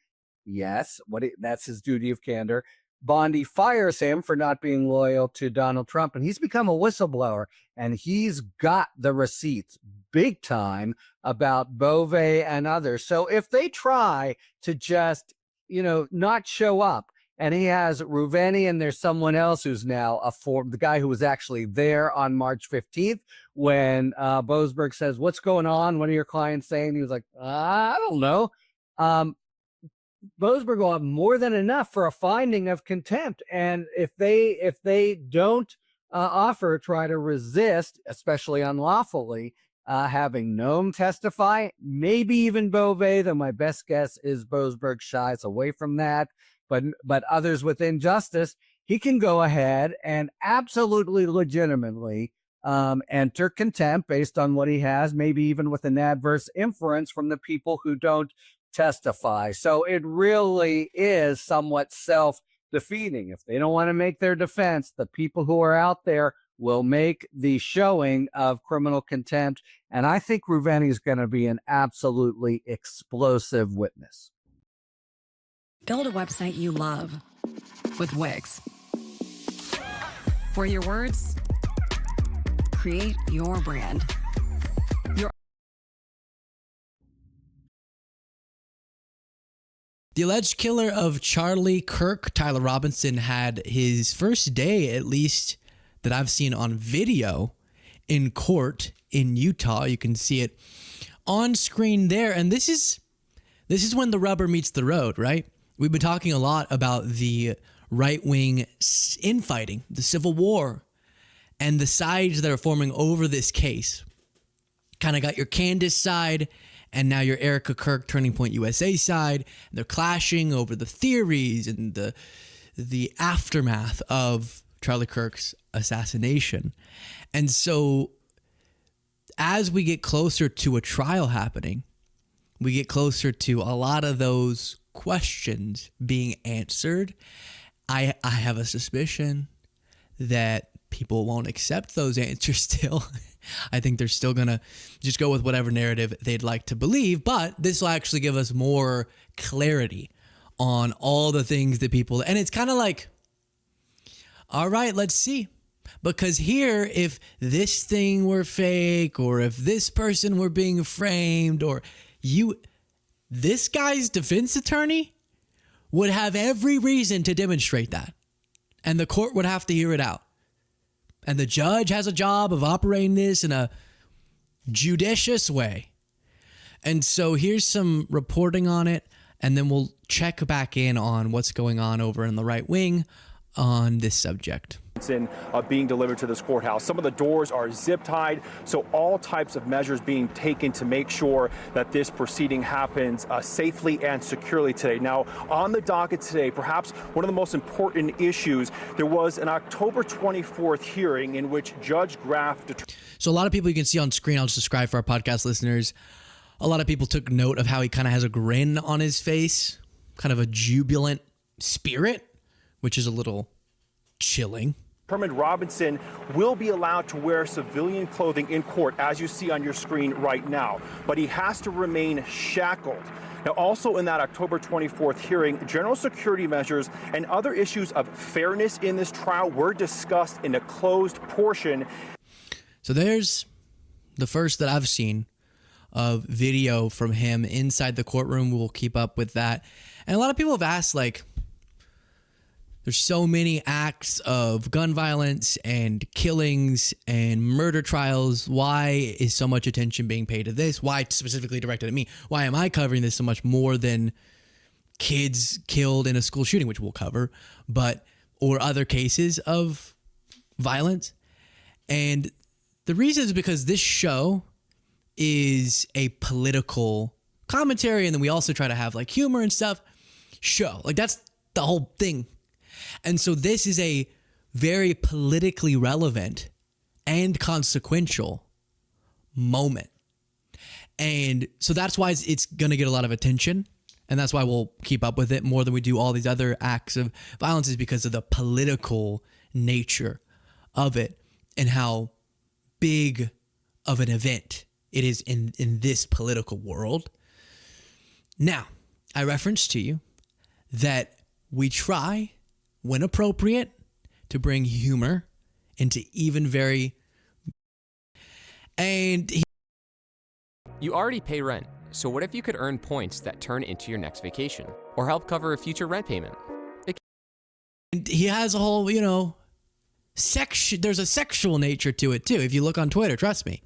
Speaker 22: Yes, that's his duty of candor. Bondi fires him for not being loyal to Donald Trump, and he's become a whistleblower, and he's got the receipts big time about Beauvais and others. So if they try to just, not show up, and he has Ruveni, and there's someone else who's now the guy who was actually there on March 15th when Boasberg says, "What's going on? What are your clients saying?" He was like, "I don't know." Boasberg will have more than enough for a finding of contempt. And if they don't try to resist, especially unlawfully, having Noam testify, maybe even Beauvais, though my best guess is Boasberg shies away from that. But others within justice, he can go ahead and absolutely legitimately enter contempt based on what he has, maybe even with an adverse inference from the people who don't testify. So it really is somewhat self-defeating. If they don't want to make their defense, the people who are out there will make the showing of criminal contempt. And I think Ruveni is going to be an absolutely explosive witness.
Speaker 3: Build a website you love with Wix. For your words, create your brand.
Speaker 21: The alleged killer of Charlie Kirk, Tyler Robinson, had his first day, at least that I've seen on video, in court in Utah. You can see it on screen there. And this is when the rubber meets the road, right? We've been talking a lot about the right-wing infighting, the Civil War, and the sides that are forming over this case. Kind of got your Candace side, and now your Erica Kirk Turning Point USA side. They're clashing over the theories and the aftermath of Charlie Kirk's assassination. And so as we get closer to a trial happening, we get closer to a lot of those questions being answered. I have a suspicion that people won't accept those answers still. I think they're still going to just go with whatever narrative they'd like to believe, but this will actually give us more clarity on all the things that people, and it's kind of like, all right, let's see. Because here, if this thing were fake, or if this person were being framed, or this guy's defense attorney would have every reason to demonstrate that. And the court would have to hear it out. And the judge has a job of operating this in a judicious way. And so here's some reporting on it, and then we'll check back in on what's going on over in the right wing on this subject.
Speaker 4: Being delivered to this courthouse. Some of the doors are zip tied, so all types of measures being taken to make sure that this proceeding happens safely and securely today. Now, on the docket today, perhaps one of the most important issues, there was an October 24th hearing in which Judge Graff...
Speaker 21: So a lot of people you can see on screen, I'll just describe for our podcast listeners, a lot of people took note of how he kind of has a grin on his face, kind of a jubilant spirit, which is a little chilling.
Speaker 4: Herman Robinson will be allowed to wear civilian clothing in court, as you see on your screen right now, but he has to remain shackled. Now, also in that October 24th hearing, general security measures and other issues of fairness in this trial were discussed in a closed portion.
Speaker 21: So there's the first that I've seen of video from him inside the courtroom. We'll keep up with that. And a lot of people have asked, like, There's so many acts of gun violence and killings and murder trials. Why is so much attention being paid to this? Why specifically directed at me? Why am I covering this so much more than kids killed in a school shooting, which we'll cover, or other cases of violence? And the reason is because this show is a political commentary, and then we also try to have like humor and stuff. That's the whole thing. And so this is a very politically relevant and consequential moment. And so that's why it's going to get a lot of attention. And that's why we'll keep up with it more than we do all these other acts of violence, is because of the political nature of it and how big of an event it is in this political world. Now, I referenced to you that we try, when appropriate, to bring humor into even very...
Speaker 5: You already pay rent, so what if you could earn points that turn into your next vacation or help cover a future rent payment?
Speaker 21: And he has a whole, there's a sexual nature to it too. If you look on Twitter, trust me.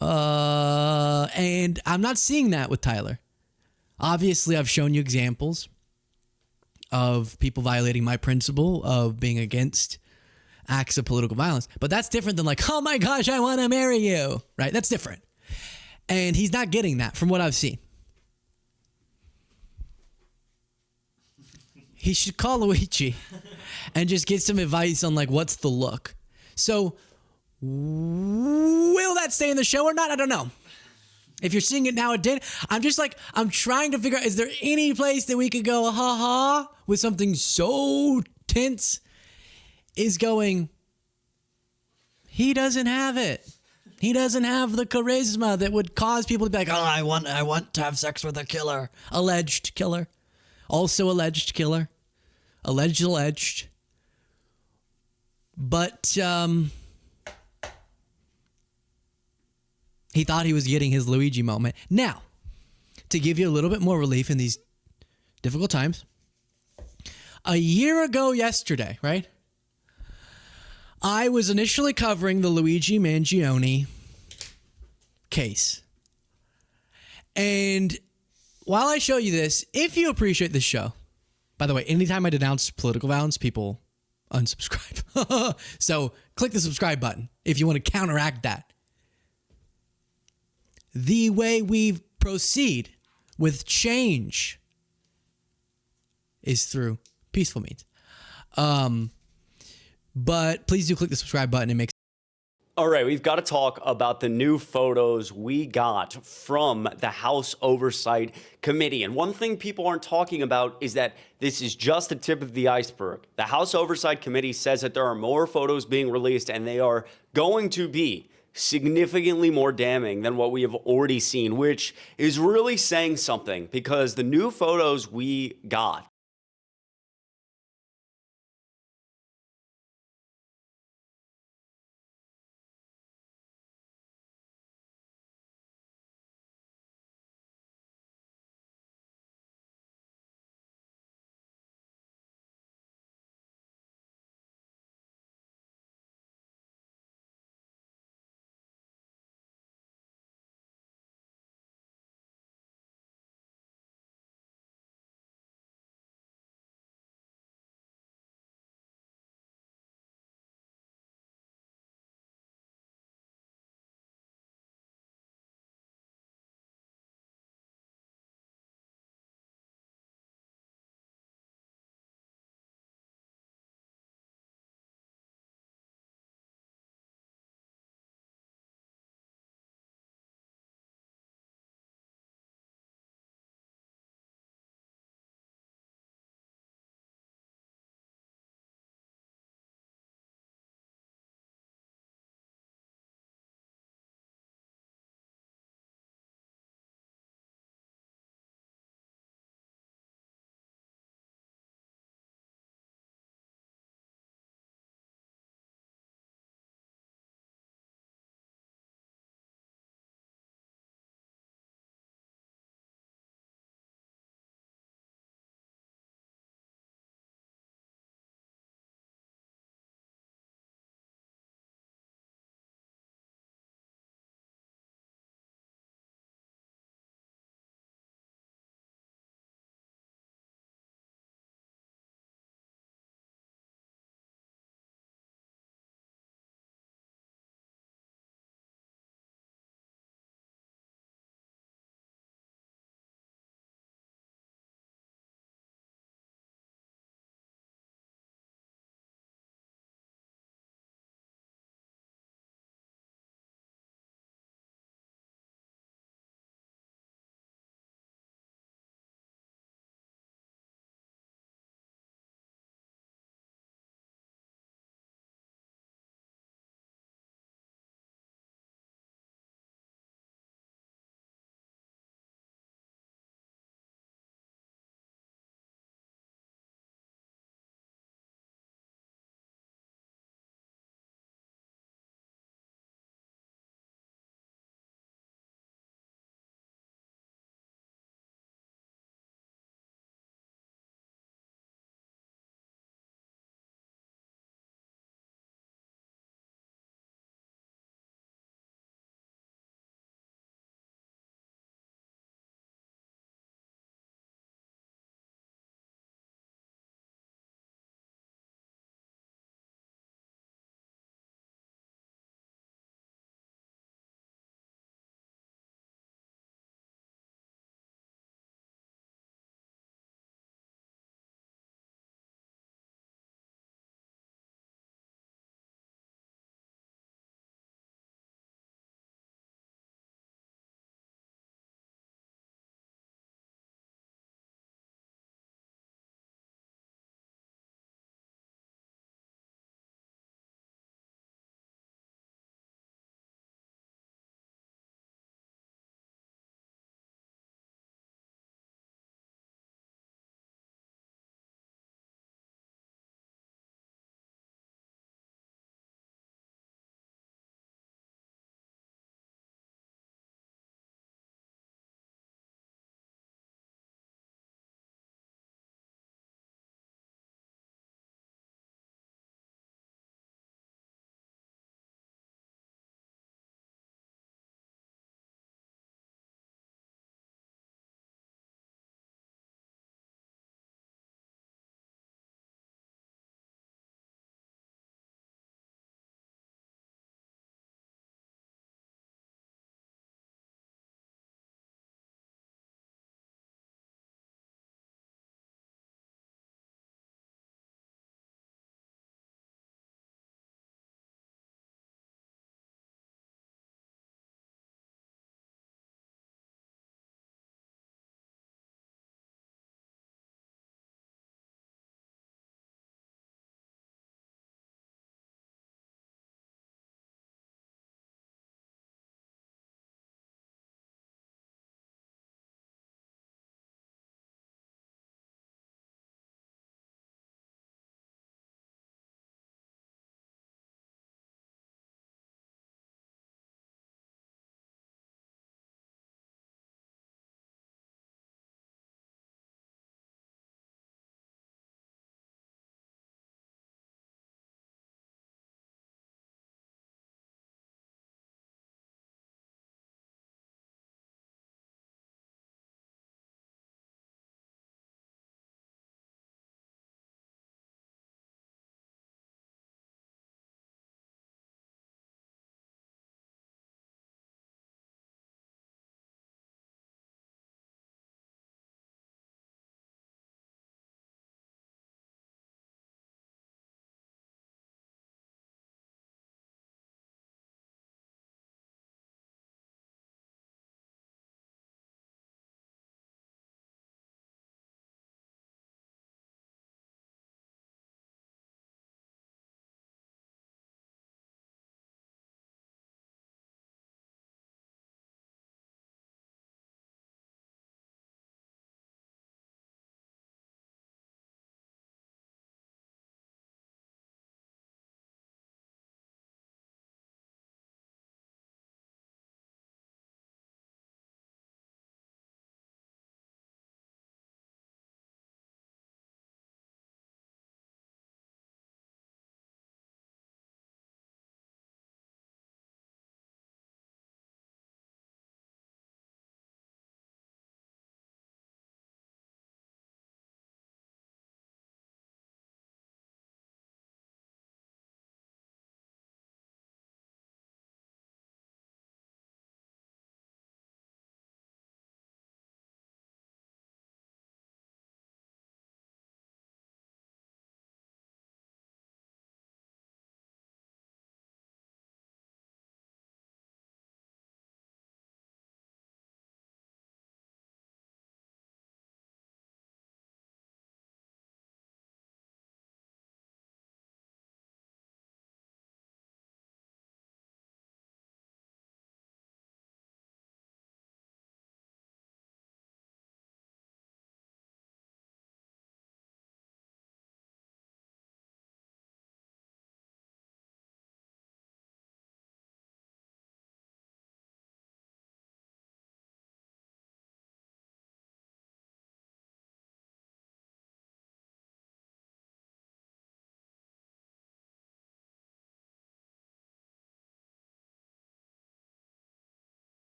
Speaker 21: And I'm not seeing that with Tyler. Obviously, I've shown you examples of people violating my principle of being against acts of political violence. But that's different than like, oh my gosh, I want to marry you, right? That's different. And he's not getting that from what I've seen. He should call Luigi and just get some advice on like, what's the look? So will that stay in the show or not? I don't know. If you're seeing it now, it did. I'm trying to figure out, is there any place that we could go, ha with something so tense is going, he doesn't have it. He doesn't have the charisma that would cause people to be like, oh, I want to have sex with a killer. Alleged killer. Also alleged killer. Alleged. But, he thought he was getting his Luigi moment. Now, to give you a little bit more relief in these difficult times, a year ago yesterday, right? I was initially covering the Luigi Mangione case. And while I show you this, if you appreciate this show, by the way, anytime I denounce political violence, people unsubscribe. So click the subscribe button if you want to counteract that. The way we proceed with change is through peaceful means. But please do click the subscribe button. It makes.
Speaker 8: All right, we've got to talk about the new photos we got from the House Oversight Committee. And one thing people aren't talking about is that this is just the tip of the iceberg. The House Oversight Committee says that there are more photos being released, and they are going to be significantly more damning than what we have already seen, which is really saying something, because the new photos we got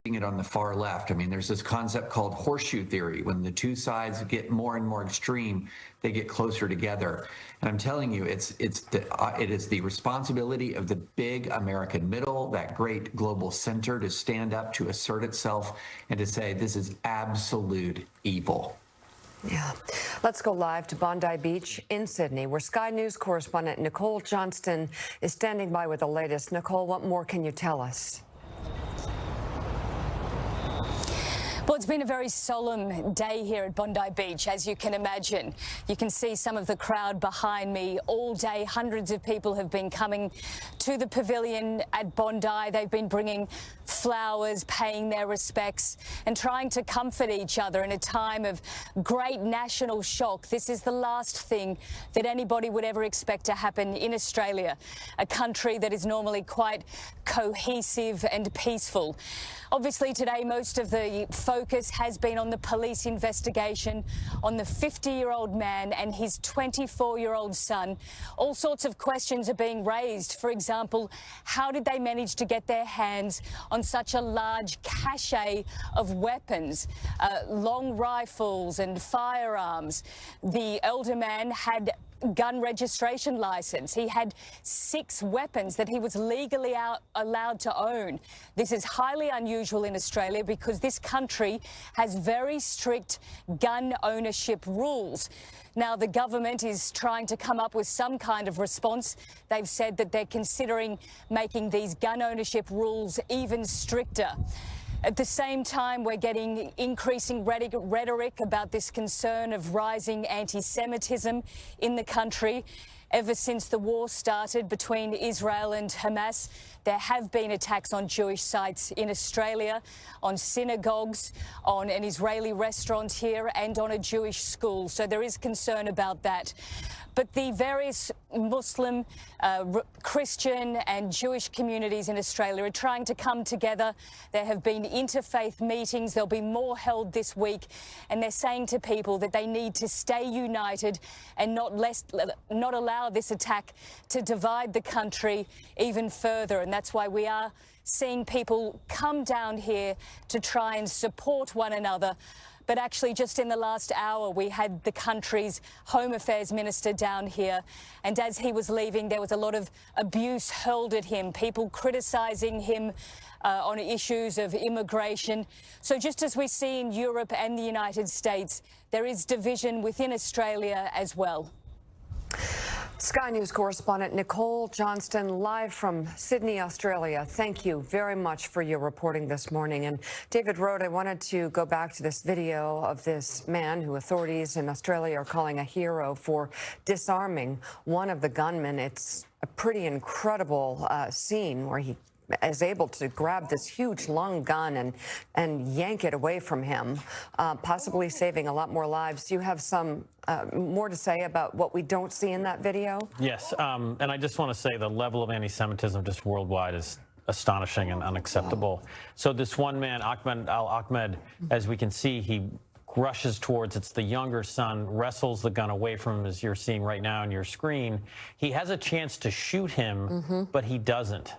Speaker 9: It on the far left. I mean, there's this concept called horseshoe theory. When the two sides get more and more extreme, they get closer together. And I'm telling you, it is the responsibility of the big American middle, that great global center, to stand up, to assert itself, and to say this is absolute evil.
Speaker 10: Yeah. Let's go live to Bondi Beach in Sydney, where Sky News correspondent Nicole Johnston is standing by with the latest. Nicole, what more can you tell us?
Speaker 23: Well, it's been a very solemn day here at Bondi Beach, as you can imagine. You can see some of the crowd behind me all day. Hundreds of people have been coming to the pavilion at Bondi. They've been bringing flowers, paying their respects, and trying to comfort each other in a time of great national shock. This is the last thing that anybody would ever expect to happen in Australia, a country that is normally quite cohesive and peaceful. Obviously, today, most of the focus has been on the police investigation on the 50-year-old man and his 24-year-old son. All sorts of questions are being raised. For example, how did they manage to get their hands on such a large cache of weapons, long rifles and firearms? The elder man had gun registration license. He had 6 weapons that he was legally allowed to own. This is highly unusual in Australia because this country has very strict gun ownership rules. Now, the government is trying to come up with some kind of response. They've said that they're considering making these gun ownership rules even stricter. At the same time, we're getting increasing rhetoric about this concern of rising anti-Semitism in the country. Ever since the war started between Israel and Hamas, there have been attacks on Jewish sites in Australia, on synagogues, on an Israeli restaurant here, and on a Jewish school. So there is concern about that. But the various Muslim, Christian and Jewish communities in Australia are trying to come together. There have been interfaith meetings. There'll be more held this week. And they're saying to people that they need to stay united and not allow this attack to divide the country even further. And that's why we are seeing people come down here to try and support one another. But actually, just in the last hour, we had the country's Home Affairs Minister down here. And as he was leaving, there was a lot of abuse hurled at him, people criticising him on issues of immigration. So just as we see in Europe and the United States, there is division within Australia as well.
Speaker 10: Sky News correspondent Nicole Johnston, live from Sydney, Australia. Thank you very much for your reporting this morning. And David Rhode, I wanted to go back to this video of this man who authorities in Australia are calling a hero for disarming one of the gunmen. It's a pretty incredible scene where he is able to grab this huge long gun and yank it away from him, possibly saving a lot more lives. Do you have some more to say about what we don't see in that video?
Speaker 24: Yes, and I just want to say the level of anti-Semitism just worldwide is astonishing and unacceptable. So this one man, Ahmed al-Ahmed, as we can see, he rushes towards, it's the younger son, wrestles the gun away from him, as you're seeing right now on your screen. He has a chance to shoot him, but he doesn't.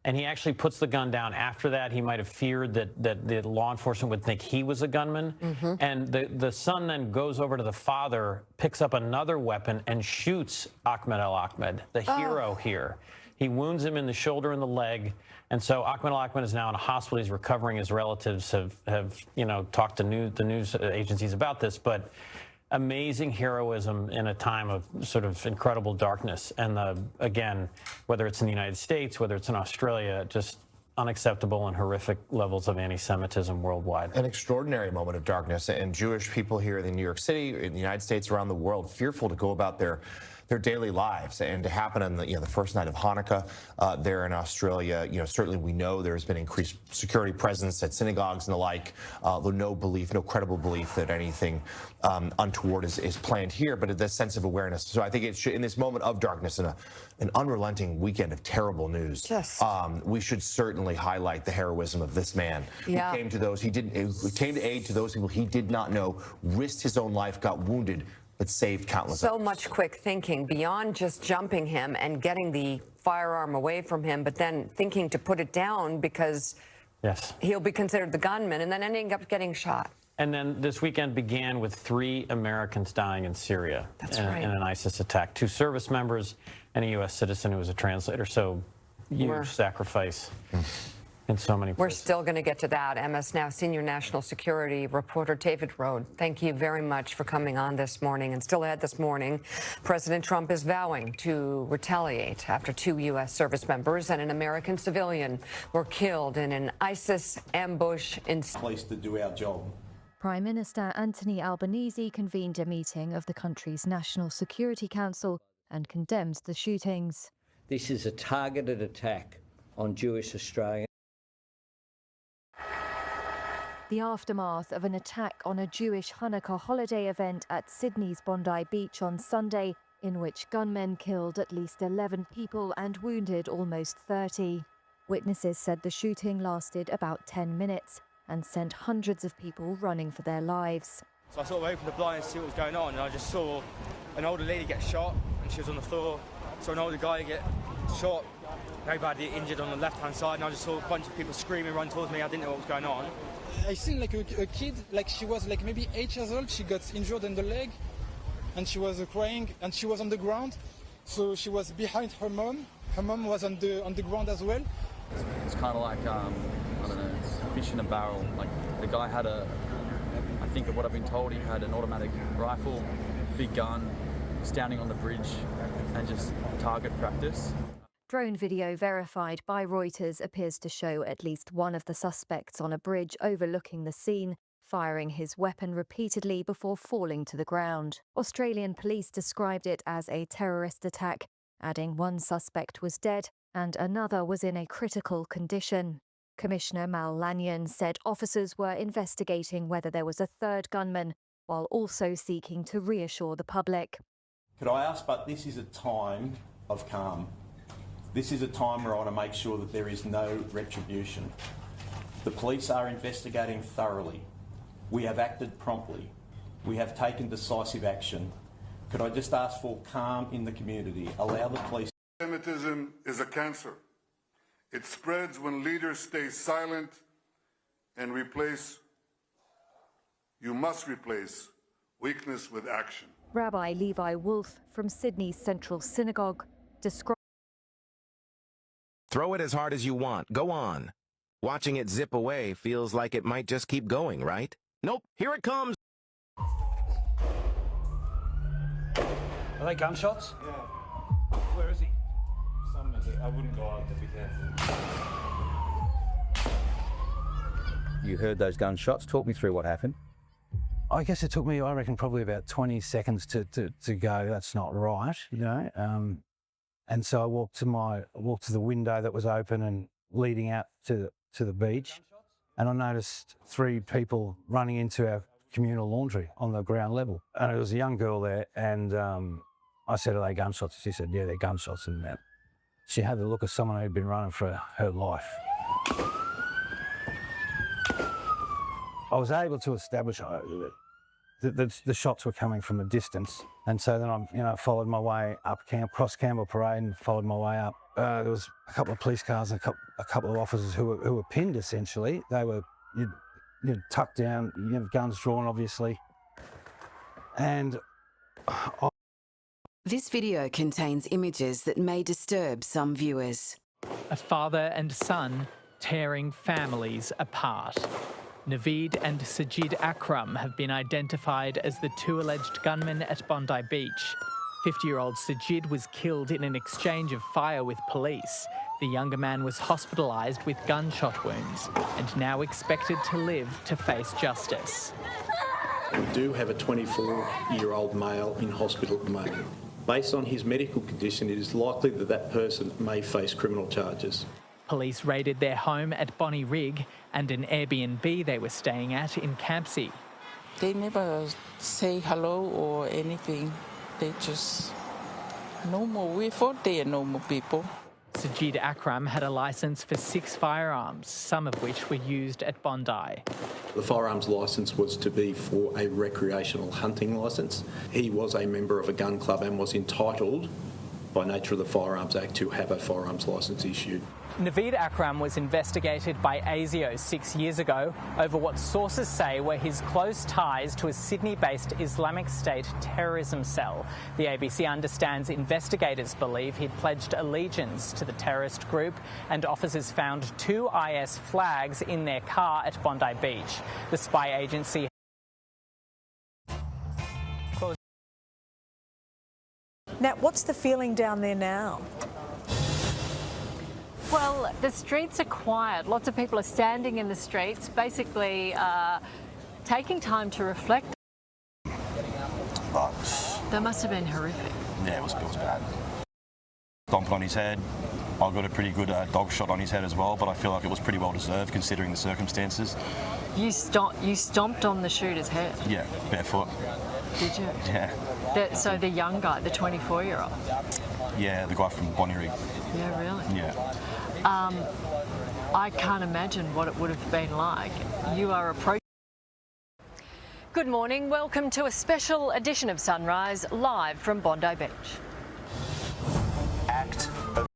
Speaker 24: And he actually puts the gun down. After that, he might have feared that the law enforcement would think he was a gunman. And the son then goes over to the father, picks up another weapon, and shoots Ahmed al-Ahmed, the hero here. He wounds him in the shoulder and the leg. And so Ahmed al-Ahmed is now in a hospital. He's recovering. His relatives have talked to the news agencies about this. But amazing heroism in a time of sort of incredible darkness. And again, whether it's in the United States, whether it's in Australia, just unacceptable and horrific levels of anti-Semitism worldwide.
Speaker 25: An extraordinary moment of darkness, and Jewish people here in New York City, in the United States, around the world, fearful to go about their
Speaker 6: their daily lives. And to happen on the first night of Hanukkah there in Australia, certainly we know there's been increased security presence at synagogues and the like, though no credible belief that anything untoward is planned here, but this sense of awareness. So I think it should, in this moment of darkness and an unrelenting weekend of terrible news, we should certainly highlight the heroism of this man who came to those who came to aid to those people he did not know, risked his own life, got wounded, but saved countless
Speaker 10: So
Speaker 6: others.
Speaker 10: much quick thinking beyond just jumping him and getting the firearm away from him, but then thinking to put it down because he'll be considered the gunman and then ending up getting shot.
Speaker 24: And then this weekend began with 3 Americans dying in Syria in an ISIS attack. 2 service members and a U.S. citizen who was a translator. So huge sacrifice in so many places.
Speaker 10: We're still going to get to that. MS Now senior national security reporter David Rhode, thank you very much for coming on this morning. And still ahead this morning, President Trump is vowing to retaliate after 2 U.S. service members and an American civilian were killed in an ISIS ambush in
Speaker 11: place to do our job.
Speaker 12: Prime Minister Anthony Albanese convened a meeting of the country's National Security Council and condemned the shootings.
Speaker 14: This is a targeted attack on Jewish Australians.
Speaker 12: The aftermath of an attack on a Jewish Hanukkah holiday event at Sydney's Bondi Beach on Sunday, in which gunmen killed at least 11 people and wounded almost 30. Witnesses said the shooting lasted about 10 minutes and sent hundreds of people running for their lives.
Speaker 25: So I sort of opened the blind to see what was going on, and I just saw an older lady get shot, and she was on the floor. Saw an older guy get shot, very badly injured on the left-hand side, and I just saw a bunch of people screaming, run towards me. I didn't know what was going on.
Speaker 26: I seen like a kid, like she was like maybe 8 years old. She got injured in the leg, and she was crying, and she was on the ground. So she was behind her mom. Her mom was on the ground as well.
Speaker 27: It's kind of like I don't know, fish in a barrel. Like the guy had I think of what I've been told, he had an automatic rifle, big gun, standing on the bridge, and just target practice.
Speaker 12: Drone video verified by Reuters appears to show at least one of the suspects on a bridge overlooking the scene, firing his weapon repeatedly before falling to the ground. Australian police described it as a terrorist attack, adding one suspect was dead and another was in a critical condition. Commissioner Mal Lanyon said officers were investigating whether there was a 3rd gunman, while also seeking to reassure the public.
Speaker 11: Could I ask, but this is a time of calm. This is a time where I want to make sure that there is no retribution. The police are investigating thoroughly. We have acted promptly. We have taken decisive action. Could I just ask for calm in the community? Allow the police.
Speaker 28: Anti-Semitism is a cancer. It spreads when leaders stay silent and you must replace weakness with action.
Speaker 12: Rabbi Levi Wolf from Sydney's Central Synagogue described.
Speaker 29: Throw it as hard as you want. Go on. Watching it zip away feels like it might just keep going, right? Nope, here it comes.
Speaker 30: Are they gunshots?
Speaker 31: Yeah. Where is he? I wouldn't go out, to be careful.
Speaker 14: You heard those gunshots. Talk me through what happened.
Speaker 26: I guess it took me, I reckon, probably about 20 seconds to go, that's not right, you know. And so I walked to the window that was open and leading out to the beach, and I noticed 3 people running into our communal laundry on the ground level. And there was a young girl there, and I said, "Are they gunshots?" She said, "Yeah, they're gunshots." And she had the look of someone who'd been running for her life. I was able to establish that the shots were coming from a distance, and so then I followed my way up across Campbell Parade and followed my way up. There was a couple of police cars and a couple of officers who were pinned essentially. They were tucked down, guns drawn obviously, and.
Speaker 32: This video contains images that may disturb some viewers.
Speaker 33: A father and son tearing families apart. Naveed and Sajid Akram have been identified as the 2 alleged gunmen at Bondi Beach. 50-year-old Sajid was killed in an exchange of fire with police. The younger man was hospitalised with gunshot wounds and now expected to live to face justice.
Speaker 34: We do have a 24-year-old male in hospital at the moment,
Speaker 11: based on his medical condition, it is likely that that person may face criminal charges.
Speaker 33: Police raided their home at Bonnie Rig and an Airbnb they were staying at in Campsie.
Speaker 1: They never say hello or anything. They just normal. We thought they are normal people.
Speaker 33: Sajid Akram had a licence for 6 firearms, some of which were used at Bondi.
Speaker 11: The firearms licence was to be for a recreational hunting licence. He was a member of a gun club and was entitled, by nature of the Firearms Act, to have a firearms licence issued.
Speaker 33: Naveed Akram was investigated by ASIO 6 years ago over what sources say were his close ties to a Sydney-based Islamic State terrorism cell. The ABC understands investigators believe he'd pledged allegiance to the terrorist group, and officers found 2 IS flags in their car at Bondi Beach. The spy agency
Speaker 2: Now, what's the feeling down there now?
Speaker 3: Well, the streets are quiet. Lots of people are standing in the streets, basically taking time to reflect.
Speaker 4: But
Speaker 3: That must have been horrific.
Speaker 4: yeah, it was bad. Stomped on his head. I got a pretty good dog shot on his head as well, but I feel like it was pretty well deserved considering the circumstances.
Speaker 3: You stomped on the shooter's head?
Speaker 4: Yeah, barefoot.
Speaker 3: Did you?
Speaker 4: Yeah.
Speaker 3: So the young guy, the 24-year-old?
Speaker 4: Yeah, the guy from Bondi Beach.
Speaker 3: Yeah, really?
Speaker 4: Yeah.
Speaker 3: I can't imagine what it would have been like. You are approaching. Good morning. Welcome to a special edition of Sunrise, live from Bondi Beach.
Speaker 4: Act of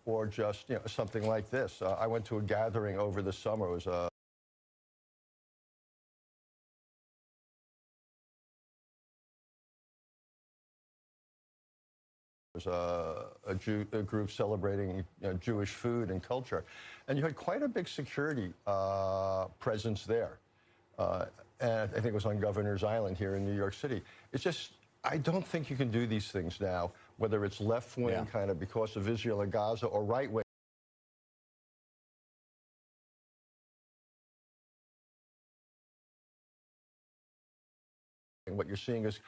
Speaker 7: or just something like this. I went to a gathering over the summer. It was a group celebrating Jewish food and culture, and you had quite a big security presence there. And I think it was on Governor's Island here in New York City. It's just, I don't think you can do these things now, whether it's left-wing kind of because of Israel or Gaza, or right-wing. What you're seeing is